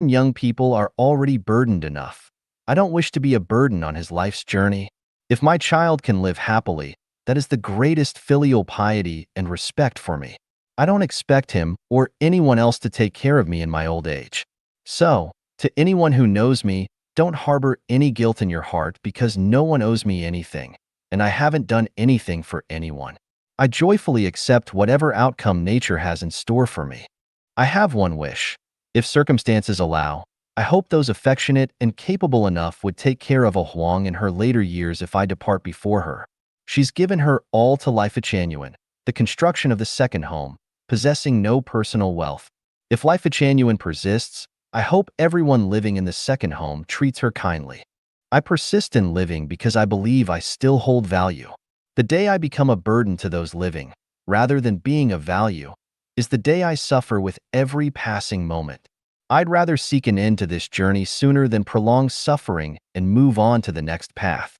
Young people are already burdened enough. I don't wish to be a burden on his life's journey. If my child can live happily, that is the greatest filial piety and respect for me. I don't expect him or anyone else to take care of me in my old age. So, to anyone who knows me, don't harbor any guilt in your heart because no one owes me anything, and I haven't done anything for anyone. I joyfully accept whatever outcome nature has in store for me. I have one wish. If circumstances allow, I hope those affectionate and capable enough would take care of a Huang in her later years if I depart before her. She's given her all to Life Echanuan, the construction of the second home, possessing no personal wealth. If Life Echanuan persists, I hope everyone living in the second home treats her kindly. I persist in living because I believe I still hold value. The day I become a burden to those living, rather than being of value, is the day I suffer with every passing moment. I'd rather seek an end to this journey sooner than prolong suffering and move on to the next path.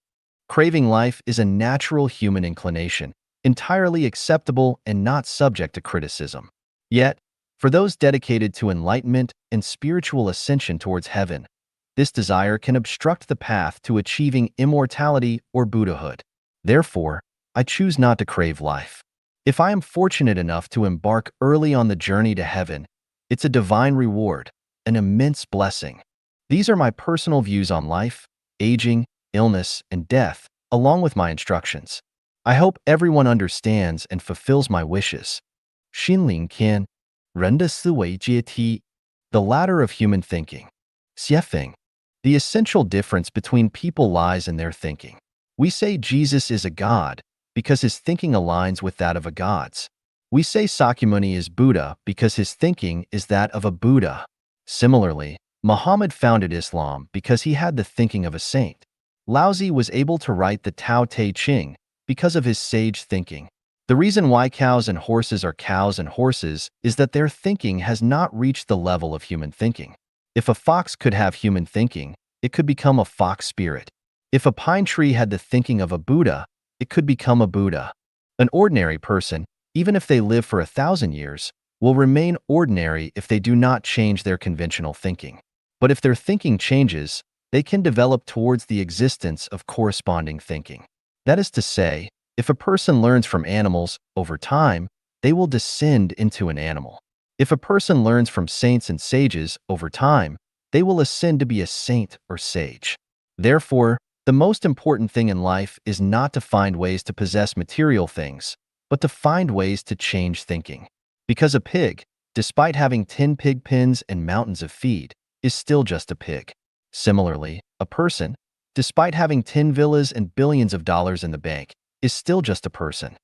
Craving life is a natural human inclination, entirely acceptable and not subject to criticism. Yet, for those dedicated to enlightenment and spiritual ascension towards heaven, this desire can obstruct the path to achieving immortality or Buddhahood. Therefore, I choose not to crave life. If I am fortunate enough to embark early on the journey to heaven, it's a divine reward, an immense blessing. These are my personal views on life, aging, illness, and death, along with my instructions. I hope everyone understands and fulfills my wishes. 心灵间，人的思维阶梯, the ladder of human thinking. 写法, the essential difference between people lies in their thinking. We say Jesus is a god because his thinking aligns with that of a god's. We say Sakyamuni is Buddha because his thinking is that of a Buddha. Similarly, Muhammad founded Islam because he had the thinking of a saint. Laozi was able to write the Tao Te Ching because of his sage thinking. The reason why cows and horses are cows and horses is that their thinking has not reached the level of human thinking. If a fox could have human thinking, it could become a fox spirit. If a pine tree had the thinking of a Buddha, it could become a Buddha. An ordinary person, even if they live for 1,000 years, will remain ordinary if they do not change their conventional thinking. But if their thinking changes, they can develop towards the existence of corresponding thinking. That is to say, if a person learns from animals, over time, they will descend into an animal. If a person learns from saints and sages, over time, they will ascend to be a saint or sage. Therefore, the most important thing in life is not to find ways to possess material things, but to find ways to change thinking. Because a pig, despite having 10 pig pens and mountains of feed, is still just a pig. Similarly, a person, despite having 10 villas and billions of dollars in the bank, is still just a person.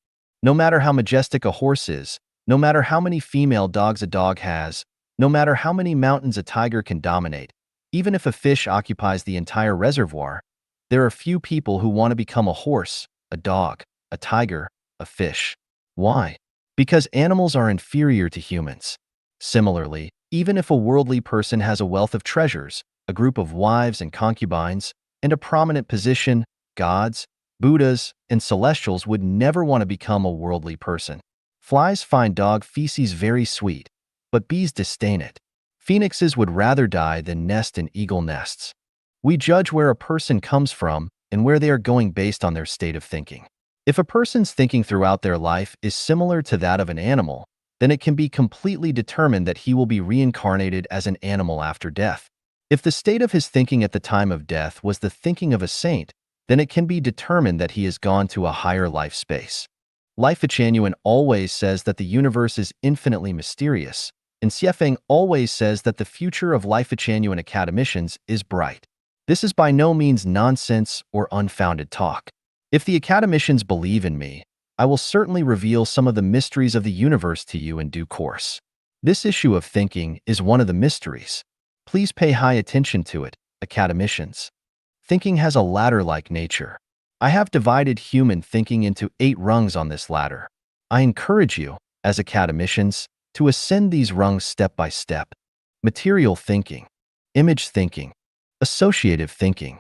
No matter how majestic a horse is, no matter how many female dogs a dog has, no matter how many mountains a tiger can dominate, even if a fish occupies the entire reservoir, there are few people who want to become a horse, a dog, a tiger, a fish. Why? Because animals are inferior to humans. Similarly, even if a worldly person has a wealth of treasures, a group of wives and concubines, and a prominent position, gods, Buddhas, and celestials would never want to become a worldly person. Flies find dog feces very sweet, but bees disdain it. Phoenixes would rather die than nest in eagle nests. We judge where a person comes from and where they are going based on their state of thinking. If a person's thinking throughout their life is similar to that of an animal, then it can be completely determined that he will be reincarnated as an animal after death. If the state of his thinking at the time of death was the thinking of a saint, then it can be determined that he has gone to a higher life space. Life Echanuan always says that the universe is infinitely mysterious, and Xiefeng always says that the future of Life Echanuan academicians is bright. This is by no means nonsense or unfounded talk. If the academicians believe in me, I will certainly reveal some of the mysteries of the universe to you in due course. This issue of thinking is one of the mysteries. Please pay high attention to it, academicians. Thinking has a ladder-like nature. I have divided human thinking into 8 rungs on this ladder. I encourage you, as academicians, to ascend these rungs step by step. Material thinking, image thinking, associative thinking,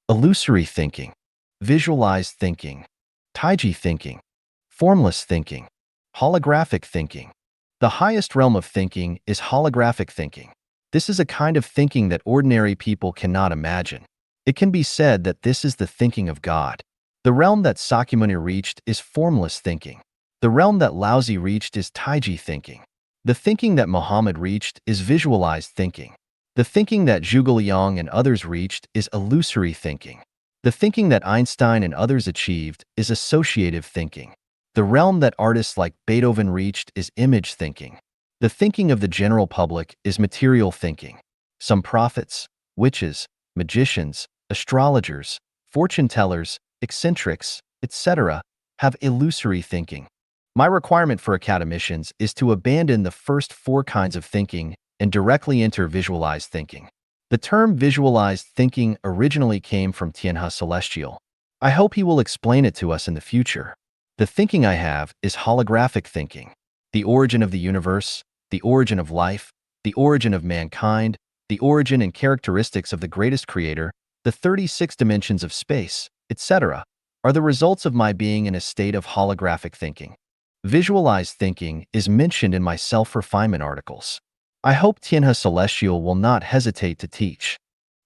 illusory thinking, visualized thinking, taiji thinking, formless thinking, holographic thinking. The highest realm of thinking is holographic thinking. This is a kind of thinking that ordinary people cannot imagine. It can be said that this is the thinking of God. The realm that Sakyamuni reached is formless thinking. The realm that Laozi reached is Taiji thinking. The thinking that Muhammad reached is visualized thinking. The thinking that Zhuge Liang and others reached is illusory thinking. The thinking that Einstein and others achieved is associative thinking. The realm that artists like Beethoven reached is image thinking. The thinking of the general public is material thinking. Some prophets, witches, magicians, astrologers, fortune tellers, eccentrics, etc., have illusory thinking. My requirement for academicians is to abandon the first four kinds of thinking and directly enter visualized thinking. The term visualized thinking originally came from Tianhe Celestial. I hope he will explain it to us in the future. The thinking I have is holographic thinking. The origin of the universe, the origin of life, the origin of mankind, the origin and characteristics of the greatest creator, the 36 dimensions of space, etc., are the results of my being in a state of holographic thinking. Visualized thinking is mentioned in my self-refinement articles. I hope Tianhe Celestial will not hesitate to teach.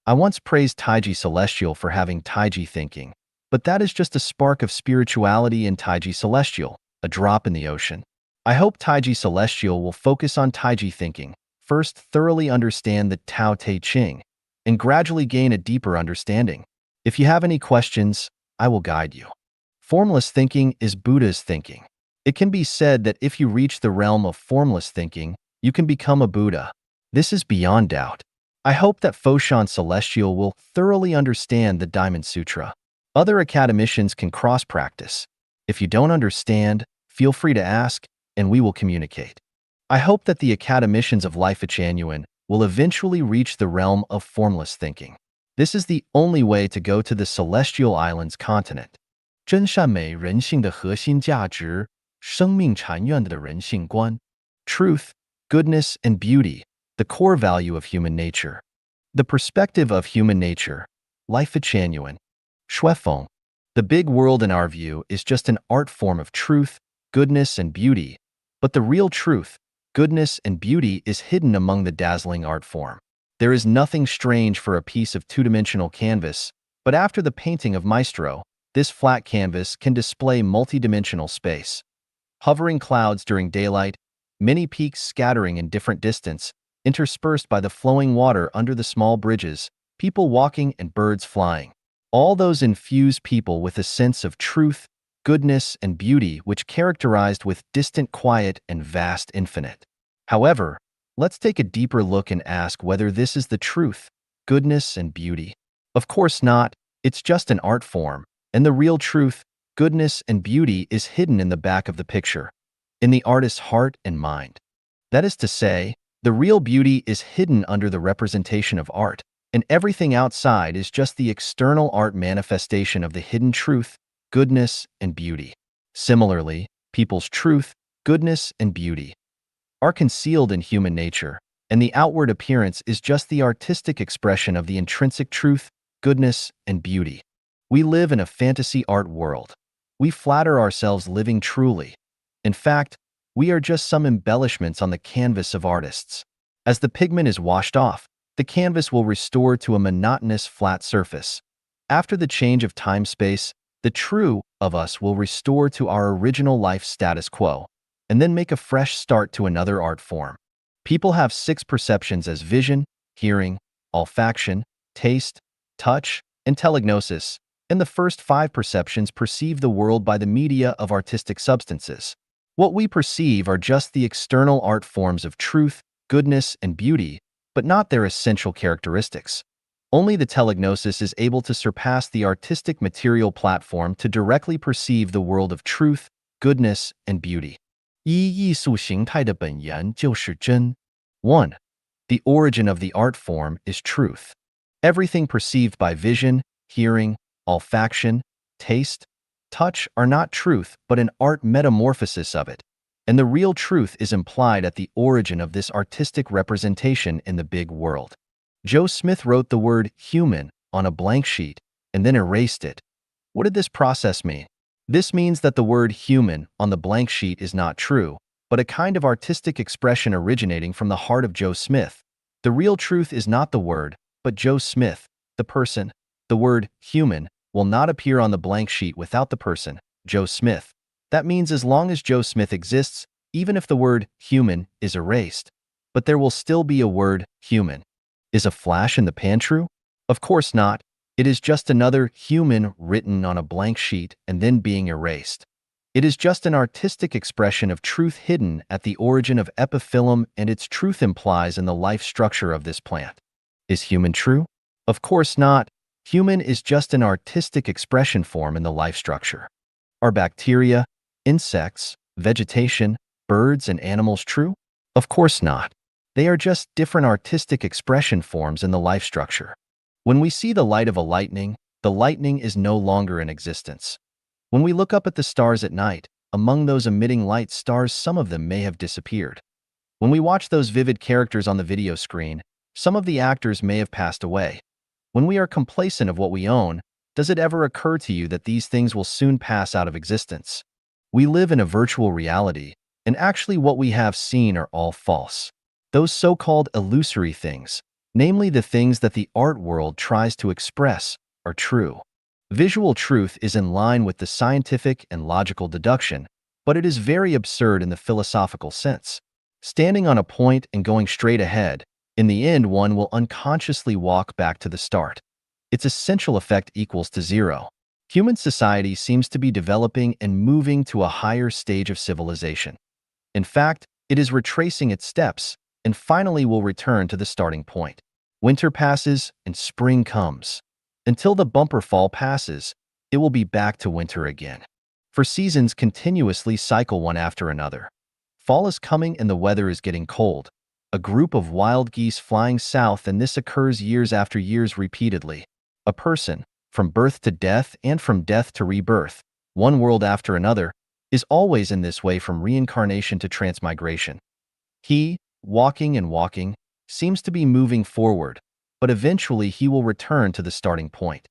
I once praised Taiji Celestial for having Taiji thinking, but that is just a spark of spirituality in Taiji Celestial, a drop in the ocean. I hope Taiji Celestial will focus on Taiji thinking, first thoroughly understand the Tao Te Ching, and gradually gain a deeper understanding. If you have any questions, I will guide you. Formless thinking is Buddha's thinking. It can be said that if you reach the realm of formless thinking, you can become a Buddha. This is beyond doubt. I hope that Foshan Celestial will thoroughly understand the Diamond Sutra. Other academicians can cross-practice. If you don't understand, feel free to ask, and we will communicate. I hope that the academicians of Life Genuine will eventually reach the realm of formless thinking. This is the only way to go to the Celestial Islands continent. 真善美人性的核心价值，生命禅院的人性观 Truth, goodness, and beauty, the core value of human nature. The perspective of human nature, Life Genuine. Shuifeng. The big world in our view is just an art form of truth, goodness, and beauty, but the real truth, goodness, and beauty is hidden among the dazzling art form. There is nothing strange for a piece of two-dimensional canvas, but after the painting of Maestro, this flat canvas can display multi-dimensional space. Hovering clouds during daylight, many peaks scattering in different distance, interspersed by the flowing water under the small bridges, people walking and birds flying. All those infuse people with a sense of truth, goodness, and beauty which characterized with distant quiet and vast infinite. However, let's take a deeper look and ask whether this is the truth, goodness, and beauty. Of course not, it's just an art form, and the real truth, goodness, and beauty is hidden in the back of the picture, in the artist's heart and mind. That is to say, the real beauty is hidden under the representation of art, and everything outside is just the external art manifestation of the hidden truth, goodness, and beauty. Similarly, people's truth, goodness, and beauty are concealed in human nature, and the outward appearance is just the artistic expression of the intrinsic truth, goodness, and beauty. We live in a fantasy art world. We flatter ourselves living truly. In fact, we are just some embellishments on the canvas of artists. As the pigment is washed off, the canvas will restore to a monotonous flat surface. After the change of time-space, the true of us will restore to our original life status quo, and then make a fresh start to another art form. People have 6 perceptions as vision, hearing, olfaction, taste, touch, and telegnosis, and the first 5 perceptions perceive the world by the media of artistic substances. What we perceive are just the external art forms of truth, goodness, and beauty, but not their essential characteristics. Only the telegnosis is able to surpass the artistic material platform to directly perceive the world of truth, goodness, and beauty. 艺术形态的本源就是真. 1. The origin of the art form is truth. Everything perceived by vision, hearing, olfaction, taste, touch are not truth but an art metamorphosis of it, and the real truth is implied at the origin of this artistic representation in the big world. Joe Smith wrote the word human on a blank sheet and then erased it. What did this process mean? This means that the word human on the blank sheet is not true, but a kind of artistic expression originating from the heart of Joe Smith, The real truth is not the word, but Joe Smith, the person. The word human will not appear on the blank sheet without the person, Joe Smith. That means as long as Joe Smith exists, even if the word human is erased, but there will still be a word human. Is a flash in the pan true? Of course not. It is just another human written on a blank sheet and then being erased. It is just an artistic expression of truth hidden at the origin of epiphyllum, and its truth implies in the life structure of this plant. Is human true? Of course not. Human is just an artistic expression form in the life structure. Are bacteria, insects, vegetation, birds, and animals true? Of course not. They are just different artistic expression forms in the life structure. When we see the light of a lightning, the lightning is no longer in existence. When we look up at the stars at night, among those emitting light stars, some of them may have disappeared. When we watch those vivid characters on the video screen, some of the actors may have passed away. When we are complacent of what we own, does it ever occur to you that these things will soon pass out of existence? We live in a virtual reality, and actually what we have seen are all false. Those so-called illusory things, namely the things that the art world tries to express, are true. Visual truth is in line with the scientific and logical deduction, but it is very absurd in the philosophical sense. Standing on a point and going straight ahead, in the end one will unconsciously walk back to the start. Its essential effect equals to zero. Human society seems to be developing and moving to a higher stage of civilization. In fact, it is retracing its steps and finally will return to the starting point. Winter passes and spring comes. Until the bumper fall passes, it will be back to winter again. For seasons continuously cycle one after another. Fall is coming and the weather is getting cold. A group of wild geese flying south, and this occurs years after years repeatedly. A person, from birth to death and from death to rebirth, one world after another, is always in this way from reincarnation to transmigration. He, walking and walking, seems to be moving forward, but eventually he will return to the starting point.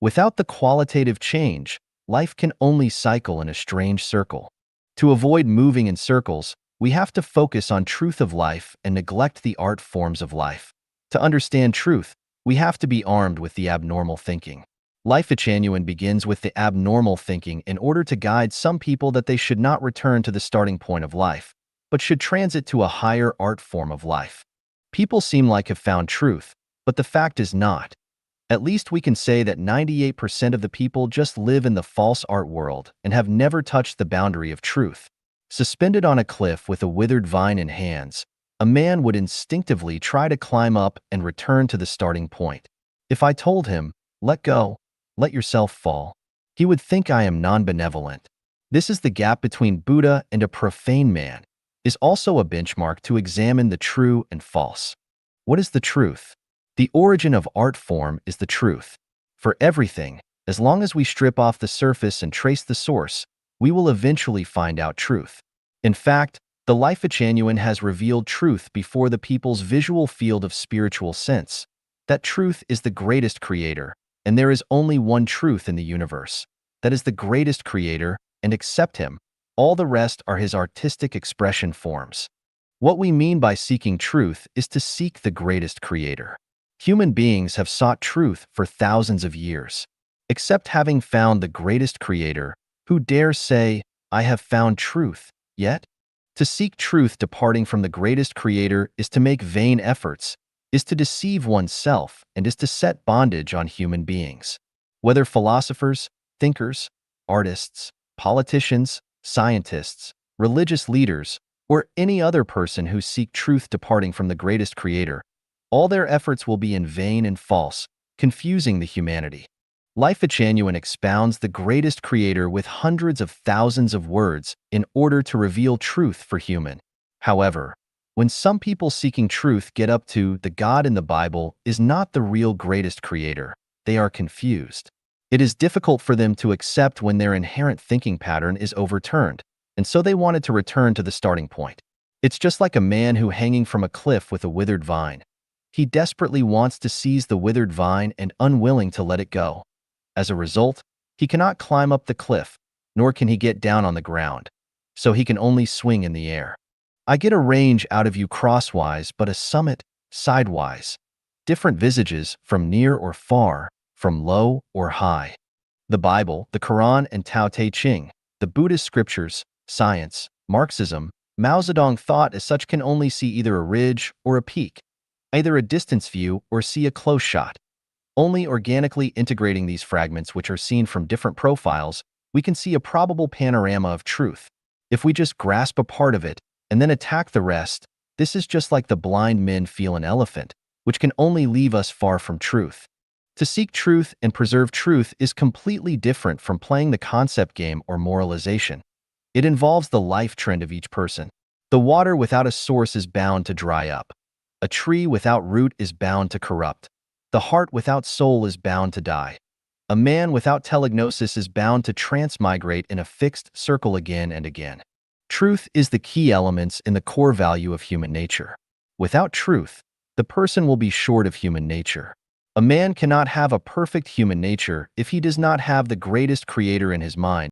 Without the qualitative change, life can only cycle in a strange circle. To avoid moving in circles, we have to focus on truth of life and neglect the art forms of life. To understand truth, we have to be armed with the abnormal thinking. Life genuine begins with the abnormal thinking in order to guide some people that they should not return to the starting point of life, but should transit to a higher art form of life. People seem like have found truth, but the fact is not. At least we can say that 98% of the people just live in the false art world and have never touched the boundary of truth. Suspended on a cliff with a withered vine in hands, a man would instinctively try to climb up and return to the starting point. If I told him, "Let go, let yourself fall," he would think I am non-benevolent. This is the gap between Buddha and a profane man, is also a benchmark to examine the true and false. What is the truth? The origin of art form is the truth. For everything, as long as we strip off the surface and trace the source, we will eventually find out truth. In fact, the Life Genuine has revealed truth before the people's visual field of spiritual sense. That truth is the greatest creator, and there is only one truth in the universe. That is the greatest creator, and except him, all the rest are his artistic expression forms. What we mean by seeking truth is to seek the greatest creator. Human beings have sought truth for thousands of years. Except having found the greatest creator, who dare say, "I have found truth," yet? To seek truth departing from the greatest creator is to make vain efforts, is to deceive oneself, and is to set bondage on human beings. Whether philosophers, thinkers, artists, politicians, scientists, religious leaders, or any other person who seek truth departing from the greatest creator, all their efforts will be in vain and false, confusing the humanity. Life Genuine expounds the greatest creator with hundreds of thousands of words in order to reveal truth for human. However, when some people seeking truth get up to the God in the Bible is not the real greatest creator, they are confused. It is difficult for them to accept when their inherent thinking pattern is overturned, and so they wanted to return to the starting point. It's just like a man who hanging from a cliff with a withered vine. He desperately wants to seize the withered vine and unwilling to let it go. As a result, he cannot climb up the cliff, nor can he get down on the ground, so he can only swing in the air. I get a range out of you crosswise, but a summit sidewise. Different visages, from near or far, from low or high. The Bible, the Quran, and Tao Te Ching, the Buddhist scriptures, science, Marxism, Mao Zedong thought as such can only see either a ridge or a peak, either a distance view or see a close shot. Only organically integrating these fragments, which are seen from different profiles, we can see a probable panorama of truth. If we just grasp a part of it and then attack the rest, this is just like the blind men feel an elephant, which can only leave us far from truth. To seek truth and preserve truth is completely different from playing the concept game or moralization. It involves the life trend of each person. The water without a source is bound to dry up. A tree without root is bound to corrupt. The heart without soul is bound to die. A man without telegnosis is bound to transmigrate in a fixed circle again and again. Truth is the key elements in the core value of human nature. Without truth, the person will be short of human nature. A man cannot have a perfect human nature if he does not have the greatest creator in his mind.